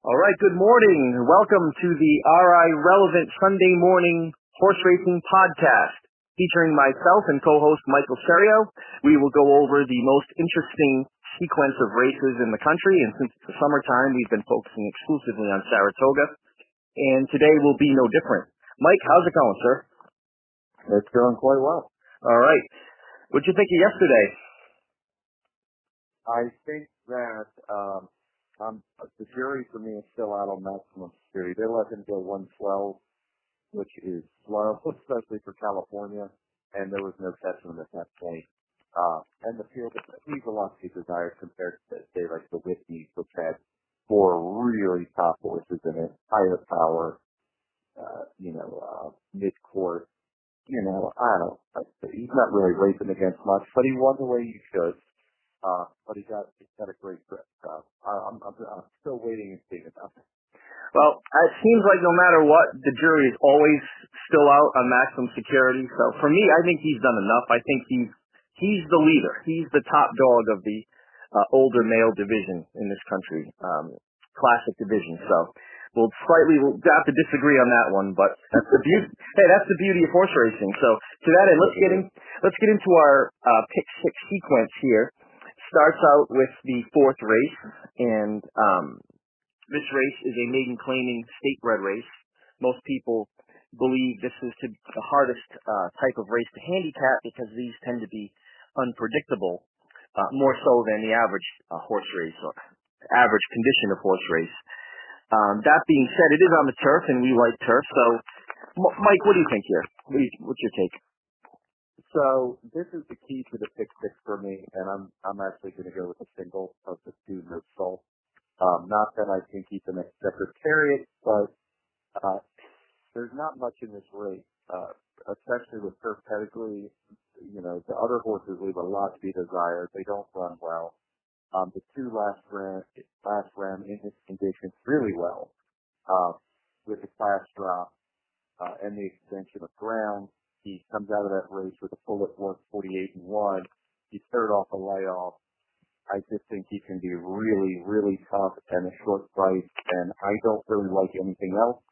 All right, good morning. Welcome to the RI Relevant Sunday Morning Horse Racing Podcast, featuring myself and co-host Michael Serio. We will go over the most interesting sequence of races in the country, and since it's the summertime, we've been focusing exclusively on Saratoga, and today will be no different. Mike, how's it going, sir? It's going quite well. All right. What'd you think of yesterday? I think that the jury for me is still out on maximum security. They let him go 112, which is slow, especially for California, and there was no catching him at that point. And the field leaves a lot to be desired compared to, say, like the Whitney, which had four really top horses in it, higher power, mid-court. He's not really racing against much, but he won the way he should. But he's got a great grip. I'm still waiting and seeing about it. Well, it seems like no matter what, the jury is always still out on maximum security. So for me, I think he's done enough. I think he's the leader. He's the top dog of the older male division in this country, classic division. So we'll have to disagree on that one, but that's the beauty. Hey, that's the beauty of horse racing. So to that end, let's get into our pick six sequence here. Starts out with the fourth race, and this race is a maiden claiming state-bred race. Most people believe this is the hardest type of race to handicap because these tend to be unpredictable, more so than the average horse race or average condition of horse race. That being said, it is on the turf, and we like turf. So, Mike, what do you think here? What's your take? So this is the key to the pick six for me, and I'm actually going to go with a single of the two no soul. Not that I think he's an Secretariat, but there's not much in this race, especially with turf pedigree. The other horses leave a lot to be desired. They don't run well. The two last ran in this condition really well, with the class drop and the extension of ground. He comes out of that race with a full at work 48-1. He's third off a layoff. I just think he can be really, really tough and a short price, and I don't really like anything else.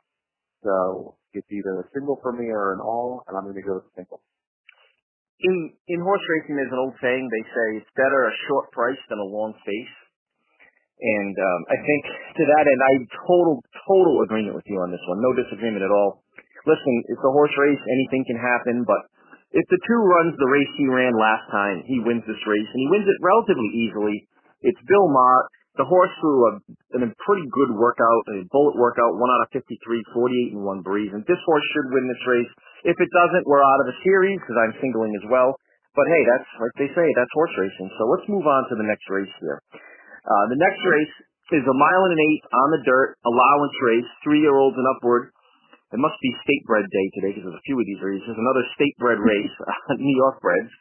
So it's either a single for me or an all, and I'm going to go with single. In horse racing, there's an old saying. They say it's better a short price than a long face. And I think to that end, I total agreement with you on this one. No disagreement at all. Listen, it's a horse race. Anything can happen. But if the two runs the race he ran last time, he wins this race. And he wins it relatively easily. It's Bill Mott. The horse threw a pretty good workout, a bullet workout, 1 out of 53, 48-1 breeze. And this horse should win this race. If it doesn't, we're out of the series because I'm singling as well. But hey, that's like they say, that's horse racing. So let's move on to the next race here. The next race is a 1.1 miles on the dirt, allowance race, 3-year-olds and upward. It must be state-bred day today because there's a few of these races. There's another state-bred race, New York breds.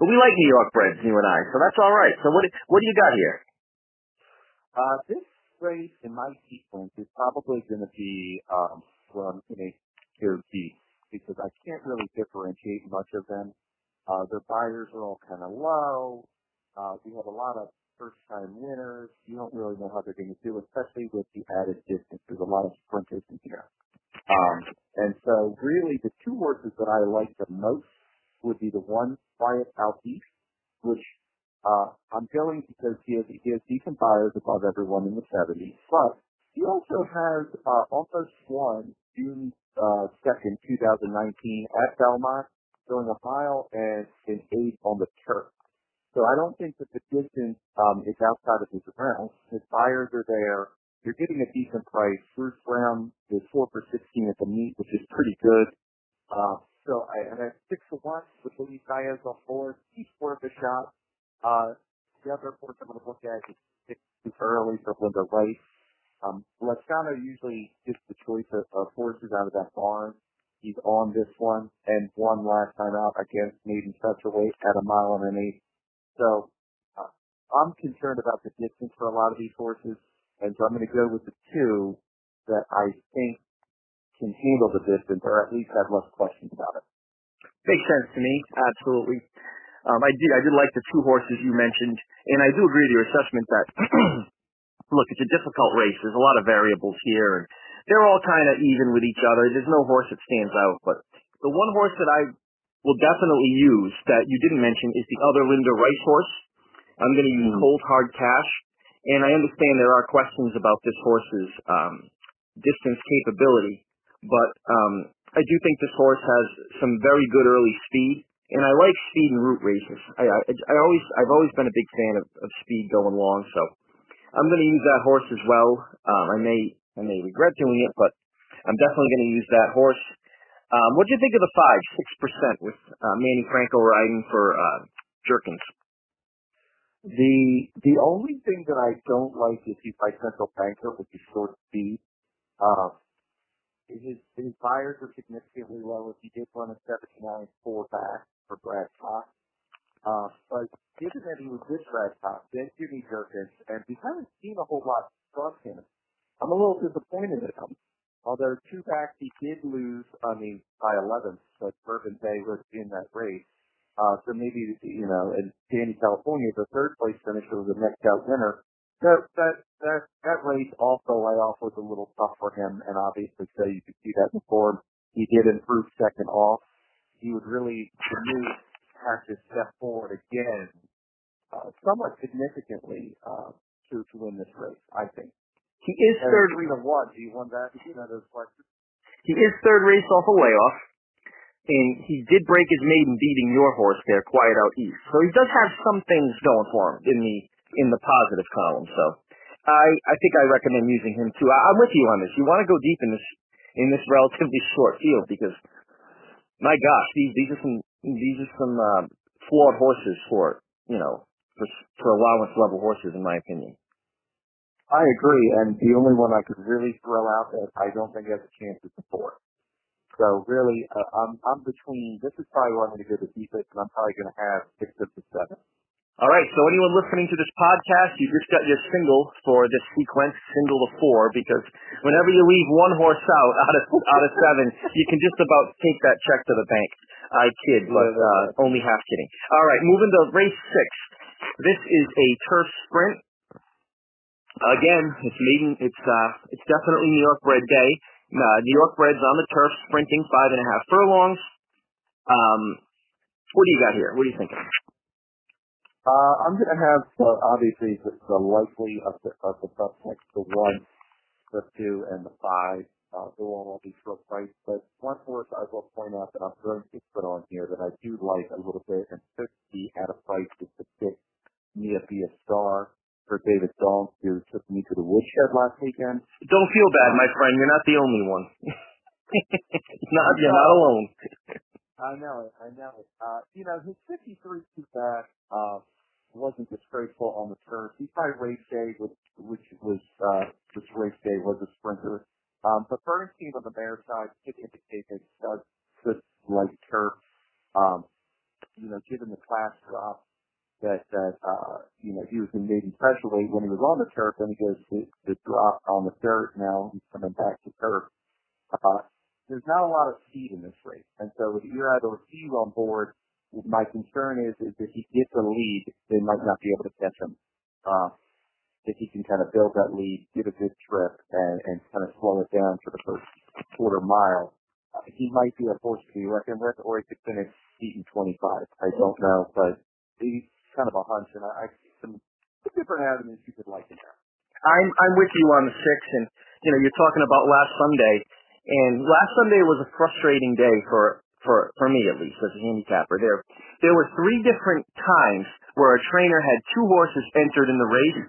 But we like New York breds, you and I, so that's all right. So what do you got here? This race in my sequence is probably going to be where I'm going to go deep because I can't really differentiate much of them. Their buyers are all kind of low. We have a lot of first-time winners. You don't really know how they're going to do, especially with the added distance. There's a lot of sprinters in here. And so really the two horses that I like the most would be the one Quiet Southeast, which I'm going because he has decent buyers above everyone in the 70s, but he also has almost won June 2nd, 2019 at Belmont, going 1 mile and an 8 on the turf. So I don't think that the distance is outside of his realm. His buyers are there. You're getting a decent price. Bruce Brown is 4 for 16 at the meet, which is pretty good. And at 6-1 with Luis Diaz on board, he's worth a shot. The other horse I'm going to look at is 6 too early for Linda Rice. Lascano usually gets the choice of horses out of that barn. He's on this one and won last time out against maiden featherweight at 1 mile and an 8. So I'm concerned about the distance for a lot of these horses, and so I'm going to go with the two that I think can handle the distance, or at least have less questions about it. Makes sense to me, absolutely. I did like the two horses you mentioned, and I do agree with your assessment that look, it's a difficult race. There's a lot of variables here, and they're all kind of even with each other. There's no horse that stands out, but the one horse that I will definitely use that you didn't mention is the other Linda Rice horse. I'm going to use Cold Hard Cash, and I understand there are questions about this horse's distance capability, but I do think this horse has some very good early speed, and I like speed in route races. I've always been a big fan of speed going long, so I'm going to use that horse as well. I may regret doing it, but I'm definitely going to use that horse. What do you think of the 6% with Manny Franco riding for Jerkins? The only thing that I don't like is he's by Central Banker with his short speed. His buyers are significantly lower. He did run a 79.4 back for Brad Cox. But given that he was with Brad Cox, then Jimmy Jerkins, and we haven't seen a whole lot from him, I'm a little disappointed in him. Although 2 backs he did lose, by 11, but Bourbon Bay was in that race. So maybe, in Danny, California, the third place finisher was a next out winner. That race also layoff was a little tough for him, and obviously, so you could see that before he did improve second off. He would really, to me, have to step forward again, somewhat significantly, to win this race, I think. He is third. 3-1. Do you want that? Those questions? He is third race off a layoff, and he did break his maiden beating your horse there, Quiet Out East. So he does have some things going for him in the positive column. So I think I recommend using him too. I'm with you on this. You want to go deep in this relatively short field because, my gosh, these are some flawed horses for allowance level horses, in my opinion. I agree, and the only one I could really throw out that I don't think has a chance is the 4. So really, I'm between. This is probably where I'm going to go the deepest, and I'm probably going to have 6 of the 7. All right. So anyone listening to this podcast, you just got your single for this sequence, single to 4, because whenever you leave one horse out of 7, you can just about take that check to the bank. I kid, but only half kidding. All right, moving to race 6. This is a turf sprint. Again, it's definitely New York bred day. New York breds on the turf sprinting 5.5 furlongs. What do you got here? What are you thinking? I'm going to have obviously the likely of the suspects, the 1, the 2, and the 5. They won't all be short price, but one horse I will point out that I'm going to put on here that I do like a little bit and 50 at a price is the 6 Mia Be a Star for David Dahl, who took me to the woodshed last weekend. Don't feel bad, my friend. You're not the only one. You're not alone. I know it. His 53 back wasn't disgraceful on the turf. He tried race day, which race day was a sprinter. But Bernstein on the mare side did indicate that he does good like turf. Given the class drop that he was in maiden pressure weight when he was on the turf, then he goes to the drop on the dirt. Now he's coming back to turf. There's not a lot of speed in this race, and so with Irad Ortiz on board, my concern is that he gets a lead, they might not be able to catch him. If he can kind of build that lead, get a good trip, and kind of slow it down for the first quarter mile, he might be a force to be reckoned with, or he could finish beating 25. I don't know, but he's kind of a hunch, and I see some different avenues you could like in there. I'm with you on the 6, and you're talking about last Sunday, and last Sunday was a frustrating day for me at least as a handicapper. There were 3 different times where a trainer had 2 horses entered in the race,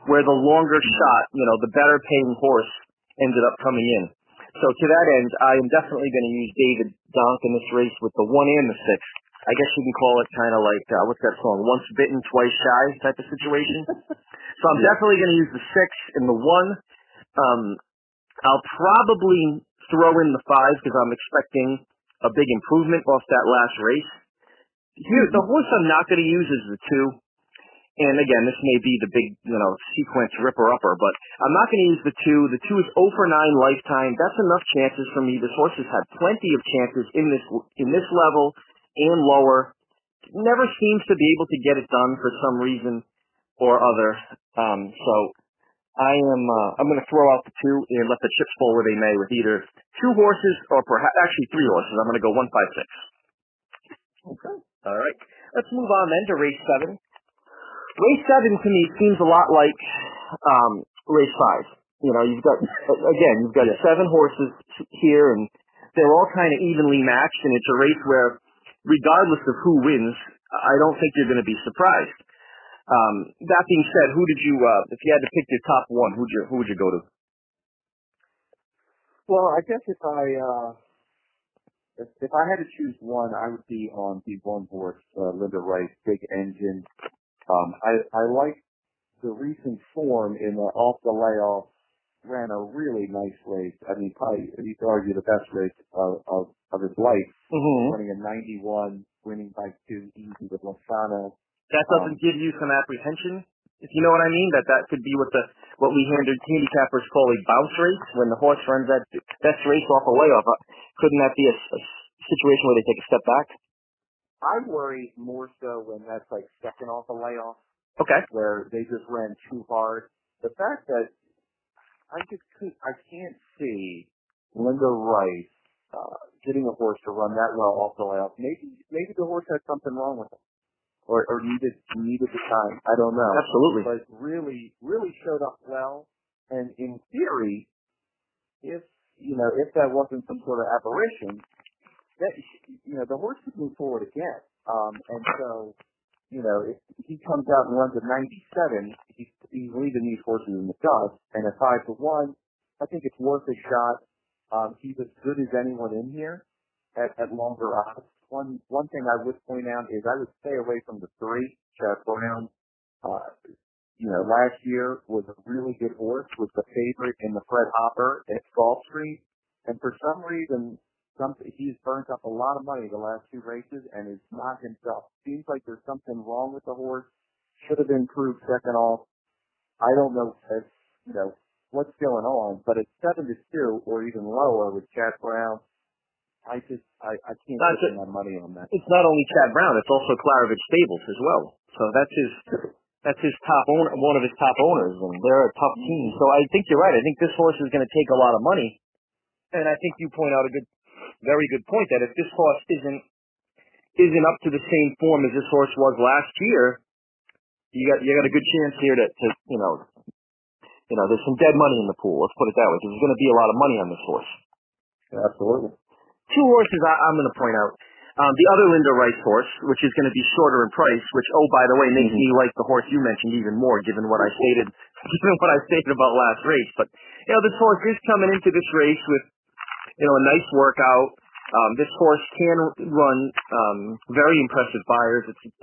where the longer shot, the better paying horse ended up coming in. So to that end, I am definitely going to use David Donk in this race with the 1 and the 6. I guess you can call it kind of like, what's that song? Once bitten, twice shy type of situation. So I'm definitely going to use the 6 and the 1. I'll probably throw in the 5 because I'm expecting a big improvement off that last race. Here, the horse I'm not going to use is the 2. And again, this may be the big, sequence ripper-upper, but I'm not going to use the 2. The 2 is 0 for 9 lifetime. That's enough chances for me. This horse has had plenty of chances in this level and lower. Never seems to be able to get it done for some reason or other. So I'm going to throw out the two and let the chips fall where they may with either two horses or perhaps actually three horses. I'm going to go 1, 5, 6. Okay. All right. Let's move on then to race 7. Race 7 to me seems a lot like race 5. You know, you've got 7 horses here, and they're all kind of evenly matched, and it's a race where, regardless of who wins, I don't think you're going to be surprised. That being said, who did you, if you had to pick your top one, who would you go to? Well, I guess if I had to choose one, I would be on the one horse, Linda Rice, Big Engine. I like the recent form in the off the layoff. Ran a really nice race. I mean, probably you could argue the best race of his life. Mm-hmm. Running a 91, winning by 2, easy with Lozano. That doesn't give you some apprehension, if you know what I mean. That could be what we handicappers call a bounce race, when the horse runs that best race off a layoff. Couldn't that be a situation where they take a step back? I worry more so when that's like second off a layoff. Okay. Where they just ran too hard. The fact that I can't see Linda Rice getting a horse to run that well off the layoff. Maybe the horse had something wrong with it, or needed the time. I don't know. Absolutely. But really showed up well. And in theory, if that wasn't some sort of aberration, that the horse could move forward again. And so, if he comes out and runs a 97, he's leaving these horses in the dust. And at 5-1, I think it's worth a shot. He's as good as anyone in here at longer odds. One thing I would point out is I would stay away from the 3, Chad Brown. Last year was a really good horse, was the favorite in the Fred Hopper at Gulfstream. And for some reason, he's burnt up a lot of money the last 2 races and is not himself. Seems like there's something wrong with the horse. Should have improved second off. I don't know what's going on, but at 7-2 or even lower with Chad Brown, I can't put my money on that. It's not only Chad Brown; it's also Clarovich Stables as well. So that's his top owner, one of his top owners, and they're a tough team. So I think you're right. I think this horse is going to take a lot of money, and I think you point out a very good point that if this horse isn't up to the same form as this horse was last year, you got a good chance here to there's some dead money in the pool. Let's put it that way, because there's going to be a lot of money on this horse. Yeah, absolutely. 2 horses I'm going to point out. The other Linda Rice horse, which is going to be shorter in price, which, oh, by the way, makes me like the horse you mentioned even more, given what I stated about last race. But, this horse is coming into this race with, a nice workout. This horse can run very impressive buyers. It's 2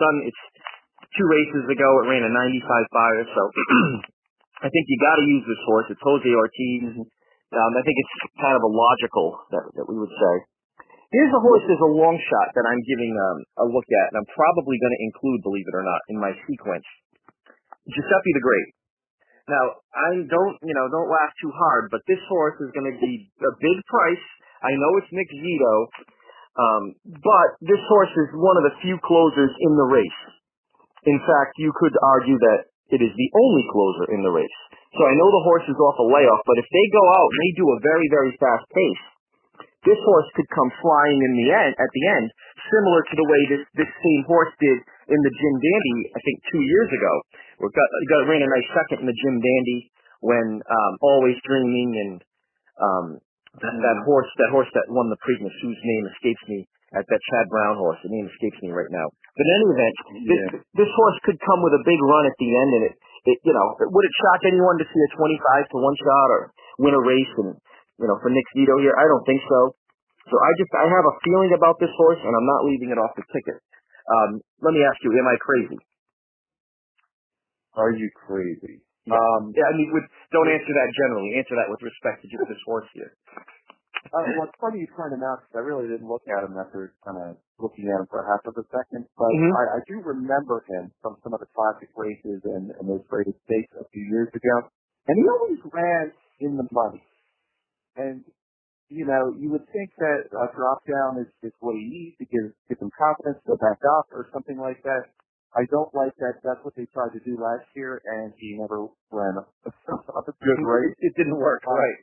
races ago, it ran a 95 buyer, so I think you got to use this horse. It's Jose Ortiz. I think it's kind of a logical that we would say. Here's a horse as a long shot that I'm giving a look at, and I'm probably going to include, believe it or not, in my sequence. Giuseppe the Great. Now, don't laugh too hard, but this horse is going to be a big price. I know it's Nick Zito, but this horse is one of the few closers in the race. In fact, you could argue that it is the only closer in the race. So I know the horse is off a layoff, but if they go out and they do a very, very fast pace, this horse could come flying at the end, similar to the way this same horse did in the Jim Dandy, I think 2 years ago. Ran a nice second in the Jim Dandy when Always Dreaming and that horse that won the Preakness, whose name escapes me, at that Chad Brown horse. The name escapes me right now. But in any event, this horse could come with a big run at the end, and would it shock anyone to see a 25-1 shot or win a race and for Nick Zito here? I don't think so. So I have a feeling about this horse, and I'm not leaving it off the ticket. Let me ask you, am I crazy? Are you crazy? Yeah. Don't answer that generally. Answer that with respect to just this horse here. Well, it's funny you pointed him out, because I really didn't look at him after kind of looking at him for half of a second. But I do remember him from some of the classic races and those graded stakes a few years ago. And he always ran in the money. And, you would think that a drop down is what he needs to give him confidence to go back up or something like that. I don't like that. That's what they tried to do last year, and he never ran up the good race. It didn't work, right?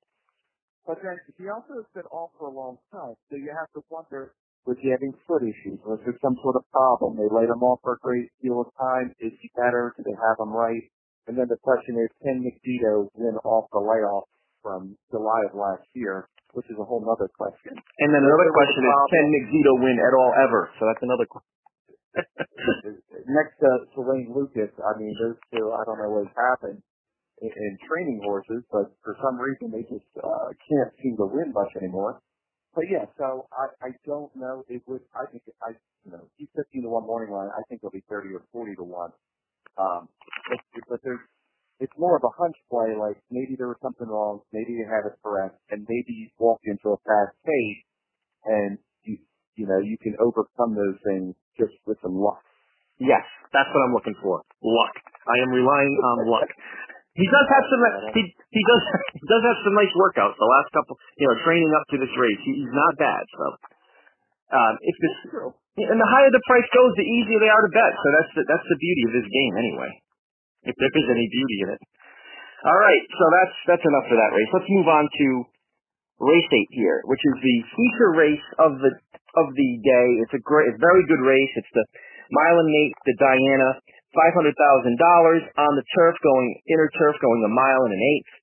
But then he also has been off for a long time, so you have to wonder, was he having foot issues? Was there some sort of problem? They laid him off for a great deal of time. Is he better? Did they have him right? And then the question is, can McVito win off the layoff from July of last year, which is a whole other question. And then another question is, can McVito win at all ever? So that's another question. Next to Lane Lucas, I mean, those two, I don't know what's happened in training horses, but for some reason they just can't seem to win much anymore. But yeah, so I don't know. It would, I think, he's 15 to 1 morning line. I think it'll be 30 or 40 to 1. But it's more of a hunch play, like maybe there was something wrong, maybe you had it correct, and maybe you walked into a fast pace, and you can overcome those things just with some luck. Yes, that's what I'm looking for. Luck. I am relying on luck. He does have some. He does have some nice workouts. The last couple, training up to this race, he's not bad. So, if this, and the higher the price goes, the easier they are to bet. So that's the beauty of this game, anyway. If there is any beauty in it. All right, so that's enough for that race. Let's move on to race 8 here, which is the feature race of the day. It's a very good race. It's the Mile and 8, the Diana, $500,000 on the inner turf, going a mile and an eighth.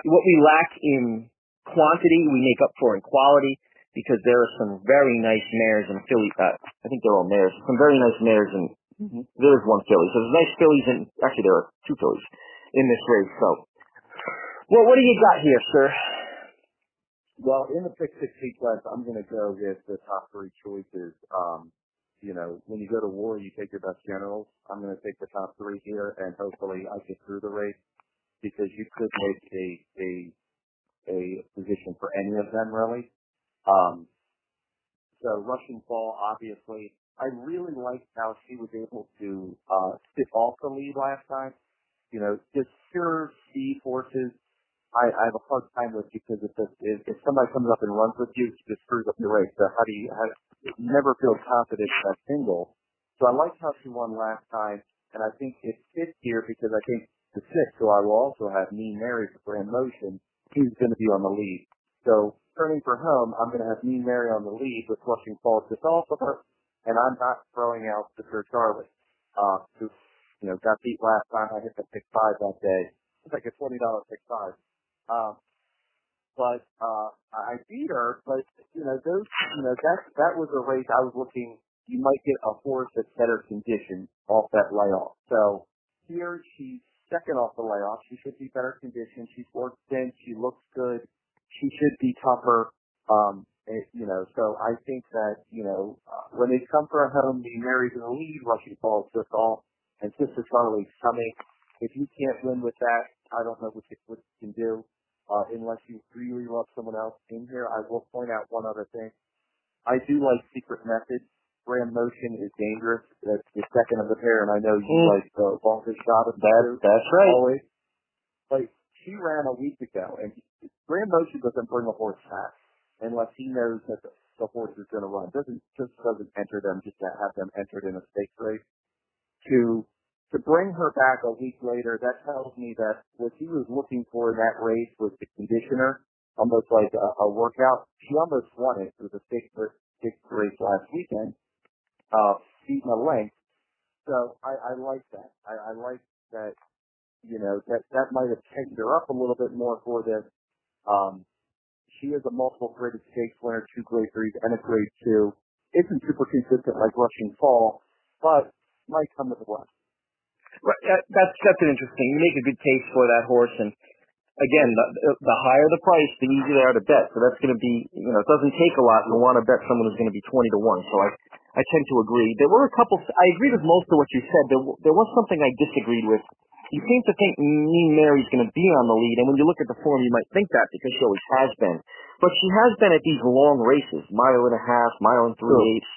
What we lack in quantity, we make up for in quality, because there are some very nice mares and filly. I think they're all mares. Some very nice mares, and there's one filly. So there's nice fillies, and actually there are 2 fillies in this race. So, well, what do you got here, sir? Well, in the pick 6 sequence, I'm going to go with the top 3 choices. When you go to war, you take your best generals. I'm going to take the top 3 here, and hopefully I get through the race, because you could make a position for any of them, really. So Rushing Fall, obviously, I really liked how she was able to sit off the lead last time. Just pure speed horses, I have a hard time with, because if somebody comes up and runs with you, it just screws up your race. So you never feel confident in that single. So I liked how she won last time, and I think it fits here, because I think the 6th, who I will also have, Mean Mary for Grand Motion, he's going to be on the lead. So turning for home, I'm going to have Mean Mary on the lead with Rushing Fall just off of her, and I'm not throwing out the Sir Charlie, who got beat last time. I hit the pick 5 that day. It's like a $20 pick 5. But I beat her, but that was a race I was looking. You might get a horse that's better conditioned off that layoff. So here she's second off the layoff. She should be better conditioned. She's worked thin. She looks good. She should be tougher. So I think that when they come for a home, the Mary's in the lead, Rushing Falls just off, and Sister Charlie's coming. If you can't win with that, I don't know what you can do. Unless you really love someone else in here. I will point out one other thing. I do like Secret Method. Grand Motion is dangerous. That's the second of the pair, and I know you like the longest shot of that. That's right. Always. Like, she ran a week ago, and Grand Motion doesn't bring a horse back unless he knows that the horse is going to run. Doesn't enter them just to have them entered in a stakes race. To bring her back a week later, that tells me that what he was looking for in that race was the conditioner, almost like a workout. She almost won it through the sixth race last weekend, beating a length. So I like that. I like that, that might have taken her up a little bit more for this. She is a multiple graded stakes winner, 2 grade 3s and a grade 2. Isn't super consistent like Rushing Fall, but might come with a blast. Right, that's an interesting. You make a good case for that horse, and again, the higher the price, the easier they are to bet. So that's going to be, it doesn't take a lot to want to bet someone who's going to be 20 to 1. So I tend to agree. There were a couple. I agreed with most of what you said. There was something I disagreed with. You seem to think Mean Mary's going to be on the lead, and when you look at the form, you might think that because she always has been. But she has been at these long races, mile and a half, mile and 3/8.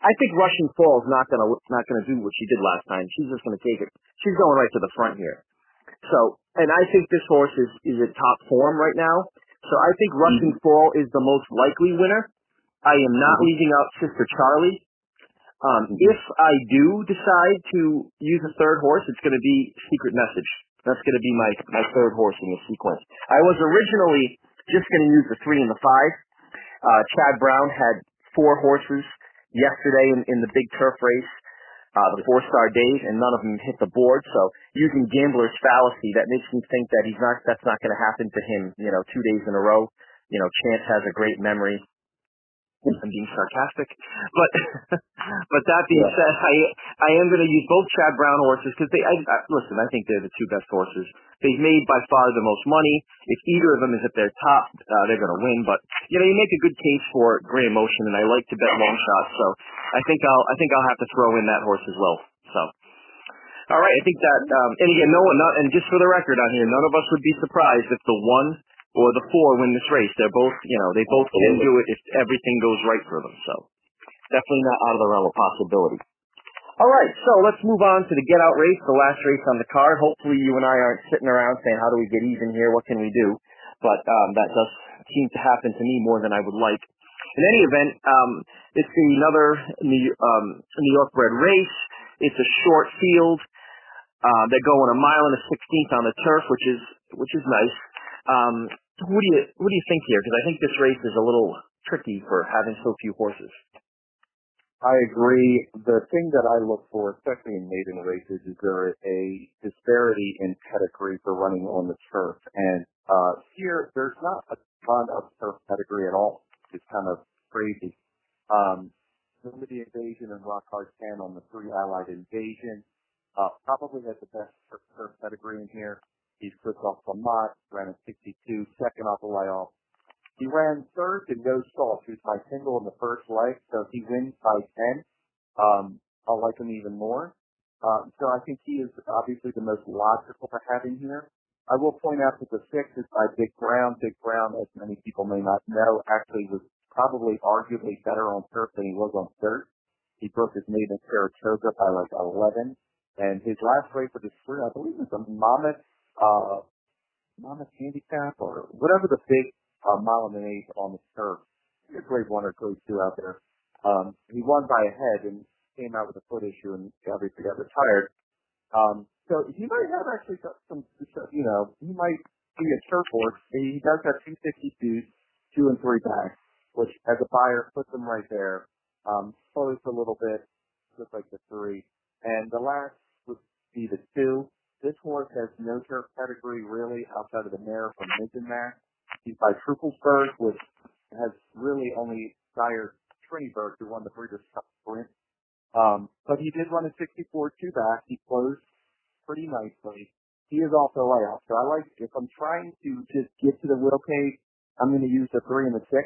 I think Rushing Fall is not gonna do what she did last time. She's just gonna take it. She's going right to the front here. So, and I think this horse is at top form right now. So I think Rushing Fall is the most likely winner. I am not leaving out Sister Charlie. If I do decide to use a third horse, it's going to be Secret Message. That's going to be my third horse in the sequence. I was originally just going to use the 3 and the 5. Chad Brown had 4 horses yesterday in the big turf race, the 4-star days, and none of them hit the board. So using gambler's fallacy, that makes me think that that's not going to happen to him, 2 days in a row. Chance has a great memory. I'm being sarcastic, but that being said, I am going to use both Chad Brown horses because listen, I think they're the 2 best horses. They've made by far the most money. If either of them is at their top, they're going to win. But you make a good case for Grand Motion, and I like to bet long shots, so I think I'll have to throw in that horse as well. So. All right, I think that, and again, and just for the record on here, none of us would be surprised if the 1 or the 4 win this race. They're both, they both can do it if everything goes right for them. So definitely not out of the realm of possibility. All right, so let's move on to the get out race, the last race on the card. Hopefully you and I aren't sitting around saying, how do we get even here? What can we do? But that does seem to happen to me more than I would like. In any event, it's another New York bred race. It's a short field. They're going 1 mile and a 16th on the turf, which is nice. What do you think here? Because I think this race is a little tricky for having so few horses. I agree. The thing that I look for, especially in maiden races, is there a disparity in pedigree for running on the turf. And here, there's not a ton of turf pedigree at all. It's kind of crazy. Limited Invasion and Rock Hard 10 on the 3 Allied Invasion. Probably has the best turf pedigree in here. He's quick off Lamont, ran a 62, second off the layoff. He ran third to no stalls. He was by single in the first leg, so he wins by 10. I'll like him even more. So I think he is obviously the most logical to have in here. I will point out that the 6 is by Big Brown. Big Brown, as many people may not know, actually was probably arguably better on turf than he was on dirt. He broke his maiden at Saratoga by like 11. And his last race for this career, I believe, was a Monmouth handicap or whatever the big mile and an eighth on the turf. He's a grade 1 or grade 2 out there. He won by a head and came out with a foot issue and obviously got retired. So he might have actually got some, he might be a turf horse. He does have 262s, 2 and 3 backs, which as a buyer puts him right there. Closed a little bit, just like the 3. And the last would be the 2. This horse has no turf pedigree really outside of the mare from Middenmass. He's by Truppelsburg, which has really only sired Triniberg, who won the Breeders' Cup Sprint. But he did run a 64 2-back. He closed pretty nicely. He is off the layoff. So I like, if I'm trying to just get to the wheel cage, I'm going to use the 3 and the 6.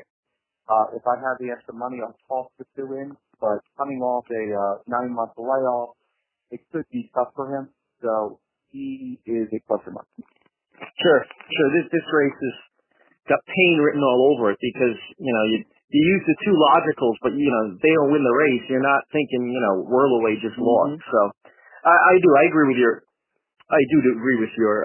If I have the extra money, I'll toss the 2 in. But coming off a 9-month layoff, it could be tough for him. So he is a question mark. Sure. This race has got pain written all over it because, you use the 2 logicals, but, they don't win the race. You're not thinking, Whirlaway just lost. So I agree with your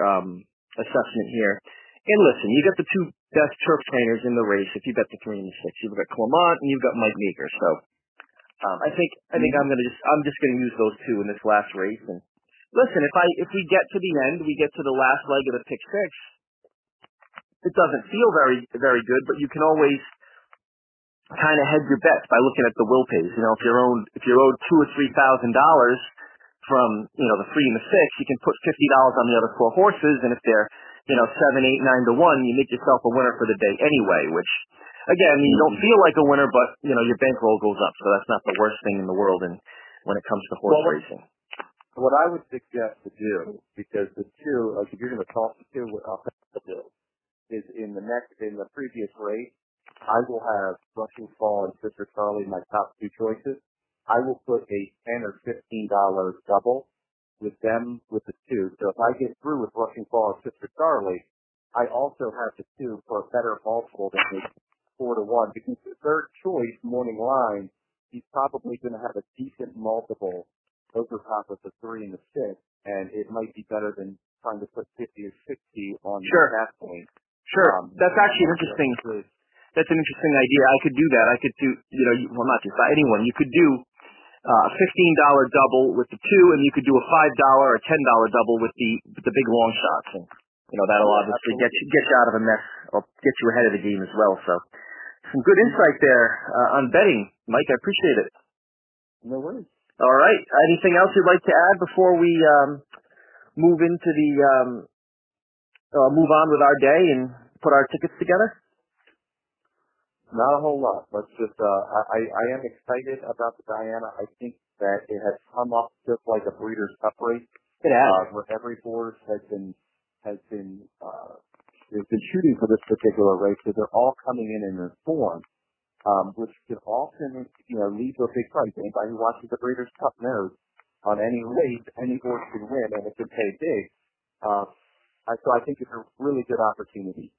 assessment here. And listen, you got the 2 best turf trainers in the race if you bet the 3 and the 6. You've got Clement and you've got Mike Meeker. So I think I'm just gonna use those 2 in this last race. And listen, if we get to the end, we get to the last leg of the pick 6. It doesn't feel very, very good, but you can always kind of hedge your bets by looking at the will pays. If you're owed $2,000 or $3,000 from the 3 and the 6, you can put $50 on the other 4 horses, and if they're 7, 8, 9 to 1, you make yourself a winner for the day anyway. Which again, you don't feel like a winner, but your bankroll goes up, so that's not the worst thing in the world. And when it comes to horse racing, what I would suggest to do, because the 2, like if you're going to toss the 2, what I'll have to do is in the previous race, I will have Rushing Fall and Sister Charlie my top 2 choices. I will put a $10 or $15 double with them with the 2. So if I get through with Rushing Fall and Sister Charlie, I also have the 2 for a better multiple than the 4 to 1. Because the third choice, Morning Line, he's probably going to have a decent multiple over top of the 3 and the 6, and it might be better than trying to put 50 or 60 on that point. Sure. That's actually interesting. That's an interesting idea. I could do that. I could do, well, not just anyone. You could do $15 double with the two, and you could do a $5 or $10 double with the big long shots. And, that'll obviously get you out of a mess or get you ahead of the game as well. So some good insight there on betting, Mike. I appreciate it. No worries. All right. Anything else you'd like to add before we move into move on with our day and put our tickets together? Not a whole lot. Let's just, I am excited about the Diana. I think that it has come up just like a Breeders' Cup race. It has. Where every horse has been shooting for this particular race, so they're all coming in a form, which could often, lead to a big price. Anybody who watches the Breeders' Cup knows on any race, any horse can win, and it can pay big. So I think it's a really good opportunity,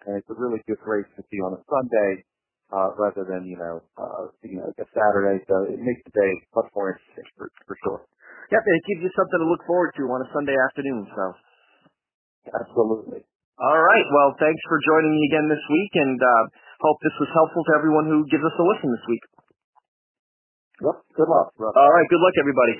and it's a really good race to see on a Sunday, rather than, like a Saturday. So it makes the day much more interesting for sure. Yep, and it gives you something to look forward to on a Sunday afternoon. So, absolutely. All right. Well, thanks for joining me again this week, and hope this was helpful to everyone who gives us a listen this week. Yep. Good luck. All right. Good luck, everybody.